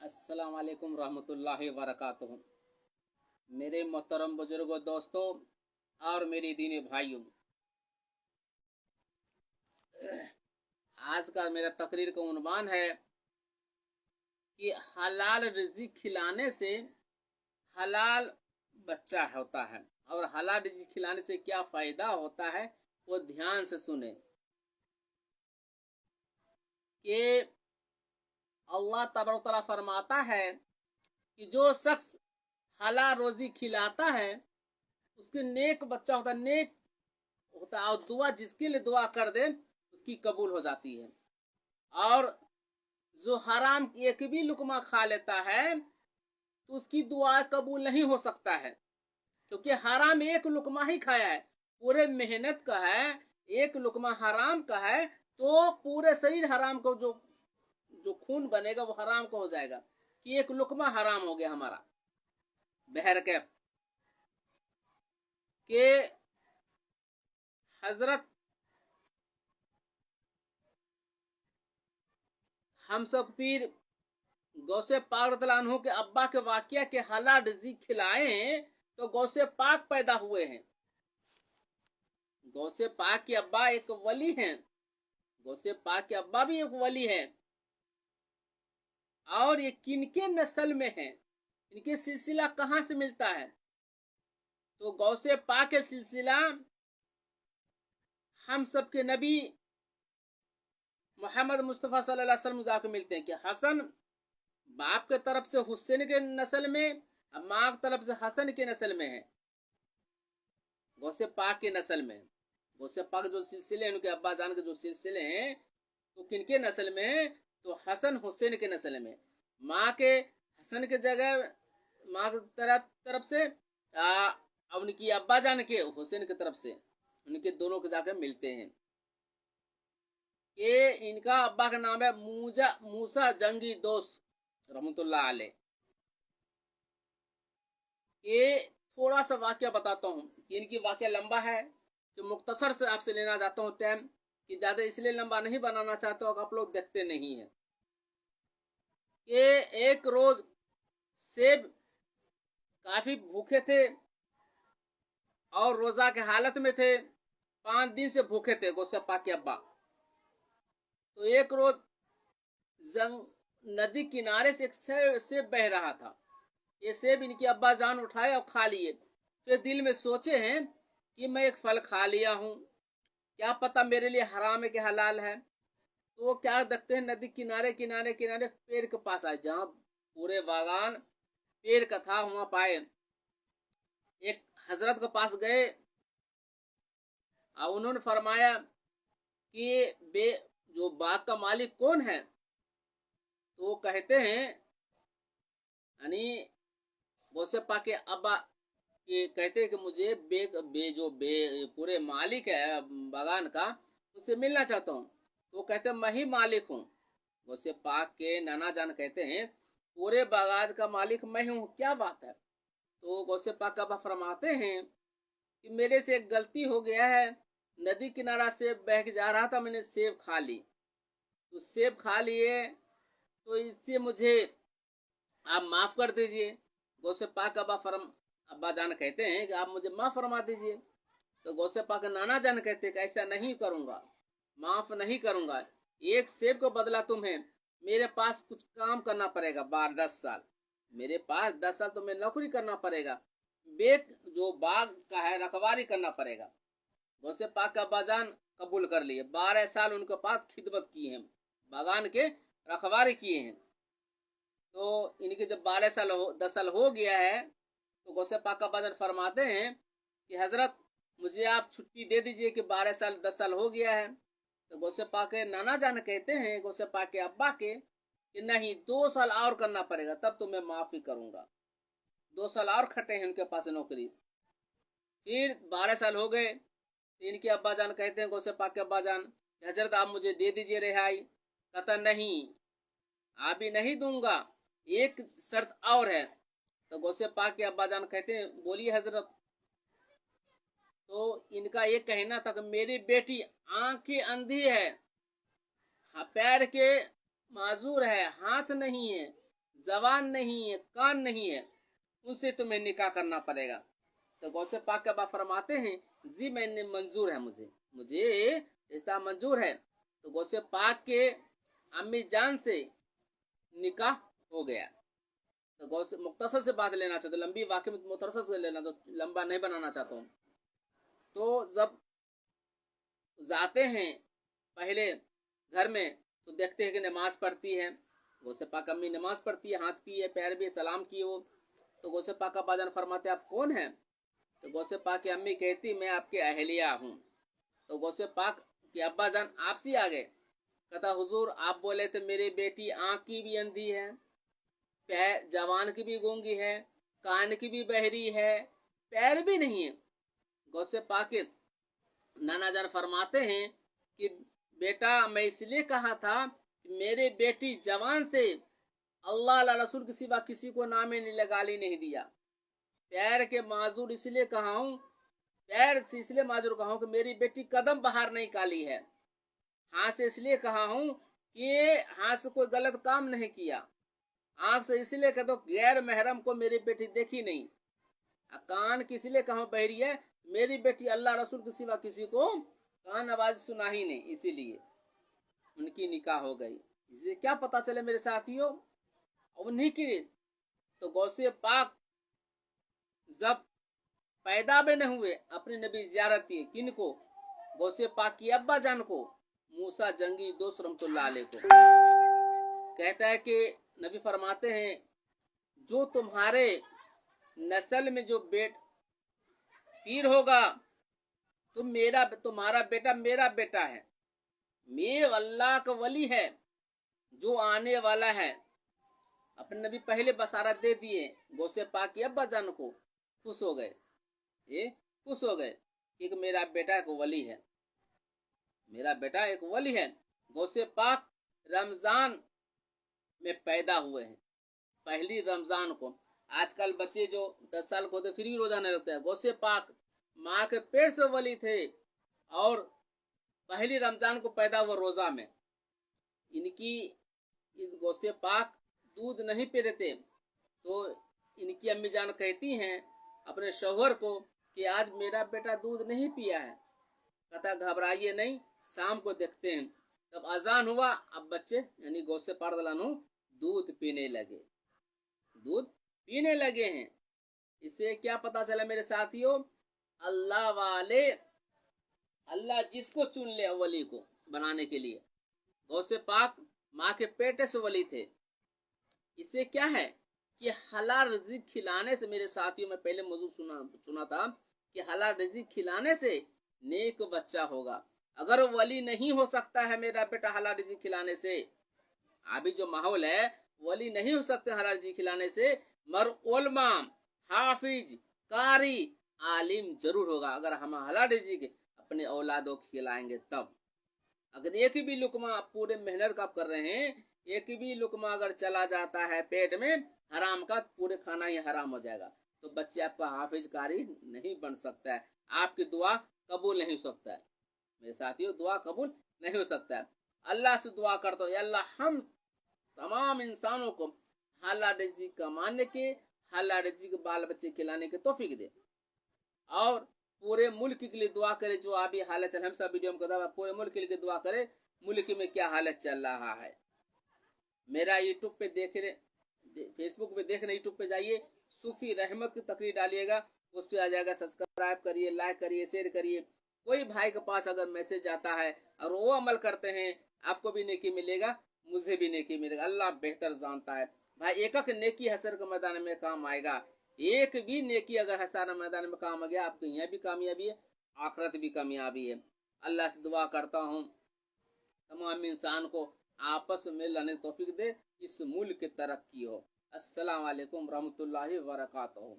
अस्सलाम वालेकुम रहमतुल्लाहि व बरकातुहू। मेरे मोहतरम बुजुर्गों, दोस्तों और मेरे दीनी भाइयों, आज का मेरा तकरीर का उन्वान है कि हलाल रिज़्क़ खिलाने से हलाल बच्चा होता है और हलाल रिज़्क़ खिलाने से क्या फ़ायदा होता है वो ध्यान से सुने। कि अल्लाह तबारक तआला फरमाता है कि जो शख्स हलाल रोज़ी खिलाता है उसके नेक बच्चा होता है, नेक होता है, और दुआ जिसके लिए दुआ कर दे उसकी कबूल हो जाती है। और जो हराम एक भी लुकमा खा लेता है तो उसकी दुआ कबूल नहीं हो सकता है, क्योंकि हराम एक लुकमा ही खाया है, पूरे मेहनत का है, एक लुकमा हराम का है तो पूरे शरीर हराम को जो जो खून बनेगा वो हराम का हो जाएगा कि एक लुकमा हराम हो गया हमारा। बहरकैफ के हजरत हम सब पीर गौसे पाक रज़ियल्लाहु के अब्बा के वाक़या के हलाल रिज़्क़ खिलाए तो गौसे पाक पैदा हुए हैं। गौसे पाक के अब्बा एक वली हैं, गौसे पाक के अब्बा भी एक वली है। और ये किनके नस्ल में है, इनके सिलसिला कहाँ से मिलता है? तो गौसे पाक के सिलसिला हम सब के नबी मोहम्मद मुस्तफ़ा सल्लल्लाहु अलैहि वसल्लम जाके मिलते हैं कि हसन बाप के तरफ से हुसैन के नस्ल में, माँ की तरफ से हसन के नस्ल में है, गौसे पाक के नस्ल में। गौसे पाक जो सिलसिले हैं, उनके अब्बा जान के जो सिलसिले हैं तो किनके नस्ल में है? तो हसन हुसैन के नस्ल में। माँ के हसन के जगह माँ की तरफ से उनकी अब्बा जान के हुसैन की तरफ से, उनके दोनों के जाकर मिलते हैं। कि इनका अब्बा का नाम है मूसा जंगी दोस्त रहमतुल्लाह अलैह। ये थोड़ा सा वाक्य बताता हूँ कि इनकी वाक्य लंबा है तो मुख्तसर से आपसे लेना चाहता हूँ टाइम, कि ज़्यादा इसलिए लंबा नहीं बनाना चाहता हूँ, आप लोग देखते नहीं हैं। कि एक रोज सेब काफी भूखे थे और रोजा के हालत में थे, 5 दिन से भूखे थे गौसे पाक के अब्बा। तो एक रोज नदी किनारे से एक सेब बह रहा था, ये सेब इनके अब्बा जान उठाए और खा लिए। फिर दिल में सोचे हैं कि मैं एक फल खा लिया हूँ, क्या पता मेरे लिए हराम है कि हलाल है। तो वो क्या देखते हैं, नदी किनारे किनारे किनारे पेड़ के पास आए, जहाँ पूरे बागान पेड़ का था, वहां पाए। एक हजरत के पास गए और उन्होंने फरमाया कि जो बाग का मालिक कौन है? तो वो कहते हैं, यानी गौसे पाक के अब्बा कि कहते हैं कि मुझे पूरे मालिक है बागान का, उससे मिलना चाहता हूँ। तो कहते हैं मैं ही मालिक हूँ। गौसे पाक के नाना जान कहते हैं पूरे बागान का मालिक मैं हूँ, क्या बात है? तो गौसे पाक का अब्बा फरमाते हैं कि मेरे से एक गलती हो गया है, नदी किनारा सेब बह के जा रहा था, मैंने सेब खा ली। तो सेब खा लिए तो इससे मुझे आप माफ कर दीजिए। गौसे पाक अब्बा जान कहते हैं कि आप मुझे माफ फरमा दीजिए। तो गौसे पाक नाना जान कहते हैं कि ऐसा नहीं करूंगा, माफ नहीं करूंगा। एक सेब को बदला तुम्हें मेरे पास कुछ काम करना पड़ेगा 10 साल, मेरे पास 10 साल तुम्हें नौकरी करना पड़ेगा, जो बाग का है रखवारी करना पड़ेगा। गौसे पाक का अब्बाजान कबूल कर लिए, 12 साल उनके पास खिदमत की है, बागान के रखवारी किए हैं। तो इनके जब 10 साल हो गया है तो गौसे पाक का अब्बाजान फरमाते हैं कि हजरत मुझे आप छुट्टी दे दीजिए कि 10 साल हो गया है। तो गौसे पाक के नाना जान कहते हैं गौसे पाक के अब्बा के कि नहीं, 2 साल और करना पड़ेगा तब तुम्हें माफी करूंगा। 2 साल और खटे हैं उनके पास नौकरी। फिर 12 साल हो गए तो इनके अब्बा जान कहते हैं गौसे पाक के अब्बा जान, हजरत आप मुझे दे दीजिए रिहाई। कहता नहीं, अभी नहीं दूंगा, एक शर्त और है। तो गौसे पाक के अब्बा जान कहते हैं बोलिए हजरत। तो इनका ये कहना था कि मेरी बेटी आंखें अंधी है, पैर के माजूर है, हाथ नहीं है, जबान नहीं है, कान नहीं है, उनसे तुम्हें निकाह करना पड़ेगा। तो गौसे पाक के अब्बा फरमाते हैं जी मैंने मंजूर है, मुझे रिश्ता मंजूर है। तो गौसे पाक के अम्मी जान से निकाह हो गया। तो गौसे मुख्तसर से बात लेना चाहता हूँ, लंबी वाक़ई में मुख्तसर से लेना, तो लंबा नहीं बनाना चाहता हूँ। तो जब जाते हैं पहले घर में तो देखते हैं कि नमाज पढ़ती है, गौसे पाक अम्मी नमाज पढ़ती है, हाथ भी है, पैर भी, सलाम किए वो। तो गौसे पाक का बाजान फरमाते आप कौन हैं? तो गौसे पाक की अम्मी कहती मैं आपकी अहलिया हूँ। तो गौसे पाक के अब्बा जान आपसी आ गए, कहता हुजूर आप बोले थे मेरी बेटी आँख की भी अंधी है, पैर जवान की भी गूंगी है, कान की भी बहरी है, पैर भी नहीं है। गौसे पाक के नाना जान फरमाते हैं कि बेटा मैं इसलिए कहा था कि मेरे बेटी जवान से अल्लाह रसूल के सिवा किसी को नामे गाली नहीं दिया। पैर के माजूर इसलिए कहा हूँ, पैर से इसलिए माजूर कहा हूँ कि मेरी बेटी कदम बाहर नहीं काली है। हाथ से इसलिए कहा हूँ कि हाथ से कोई गलत काम नहीं किया। आंख से इसलिए कह दो गैर महरम को मेरी बेटी देखी नहीं। कान की इसलिए कहा बहरी है, मेरी बेटी अल्लाह रसूल के सिवा किसी को कान आवाज सुना ही नहीं, इसीलिए उनकी निकाह हो गई। इससे क्या पता चले मेरे साथियों, उन्हीं की तो गौसे पाक जब पैदा भी नहीं हुए अपने नबी जियारत किए, किन को? गौसे पाक की अब्बा जान को, मूसा जंगी दोस्त रहमतुल्लाह अलैह को। कहता है कि नबी फरमाते हैं जो तुम्हारे नस्ल में जो पीर होगा तुम्हारा बेटा मेरा बेटा है, मैं अल्लाह का वली है जो आने वाला है। अपने नबी पहले बसारत दे दिए। गौसे पाक की अब्बा जान को खुश हो गए, ये खुश हो गए कि मेरा बेटा एक वली है, मेरा बेटा एक वली है। गौसे पाक रमजान में पैदा हुए हैं, पहली रमजान को। आजकल बच्चे जो 10 साल को होते फिर भी रोजा नहीं रखते हैं। गौसे पाक माँ के पेट से वली थे और पहली रमजान को पैदा हुआ रोजा में। गौसे पाक दूध नहीं पीते थे, तो इनकी अम्मी जान कहती हैं अपने शौहर को कि आज मेरा बेटा दूध नहीं पिया है। कहता घबराइए नहीं, शाम को देखते हैं। तब अजान हुआ, अब बच्चे यानी गौसे पाक दूध पीने लगे हैं। इससे क्या पता चला मेरे साथियों, अल्लाह वाले, अल्लाह जिसको चुन ले वली को बनाने के लिए। गौसे पाक माँ के पेट से वली थे। इससे क्या है कि हलाल रिज़्क खिलाने से, मेरे साथियों में पहले मौजूद सुना था कि हलाल रिज़्क खिलाने से नेक बच्चा होगा। अगर वली नहीं हो सकता है मेरा बेटा हलाल रिज़्क खिलाने से, अभी जो माहौल है वली नहीं हो सकते हलाल रिज़्क खिलाने से, मर उलमा, हाफिज, कारी, आलिम जरूर होगा अगर हम हलाल रिज़्क अपने औलादों को खिलाएंगे तब। अगर एक भी लुकमा पूरे मेहनत का कर रहे हैं, एक भी लुकमा अगर चला जाता है पेट में हराम का, पूरे खाना ही हराम हो जाएगा। तो बच्चे आपका हाफिज कारी नहीं बन सकता है, आपकी दुआ कबूल नहीं हो सकता है। मेरे साथियों दुआ कबूल नहीं हो सकता है। अल्लाह से दुआ करता हूँ अल्लाह हम तमाम इंसानों को हलाल रिज़्क कमाने के, हलाल रिज़्क बाल बच्चे खिलाने के तौफीक दे। और पूरे मुल्क के लिए दुआ करे, जो अभी हालत चल, हम सब वीडियो में कहता पूरे मुल्क के लिए दुआ करे, मुल्क में क्या हालत चल रहा है। मेरा यूट्यूब पे देख रहे, फेसबुक पे देख रहे, यूट्यूब पे जाइए, सूफी रहमत की तकरीर डालिएगा, उस पर आ जाएगा। सब्सक्राइब करिए, लाइक करिए, शेयर करिए। कोई भाई के पास अगर मैसेज आता है और वो अमल करते हैं, आपको भी नेकी मिलेगा, मुझे भी नेकी मिलेगा। अल्लाह बेहतर जानता है भाई। एक एक नेकी हसर के मैदान में काम आएगा। एक भी नेकी अगर हसर मैदान में काम आ गया, आपको यहाँ भी कामयाबी है, आखिरत भी कामयाबी है। अल्लाह से दुआ करता हूँ तमाम इंसान को आपस में मिलने तौफीक दे, इस मुल्क की तरक्की हो। अस्सलाम वालेकुम रहमतुल्लाहि व बरकातहू।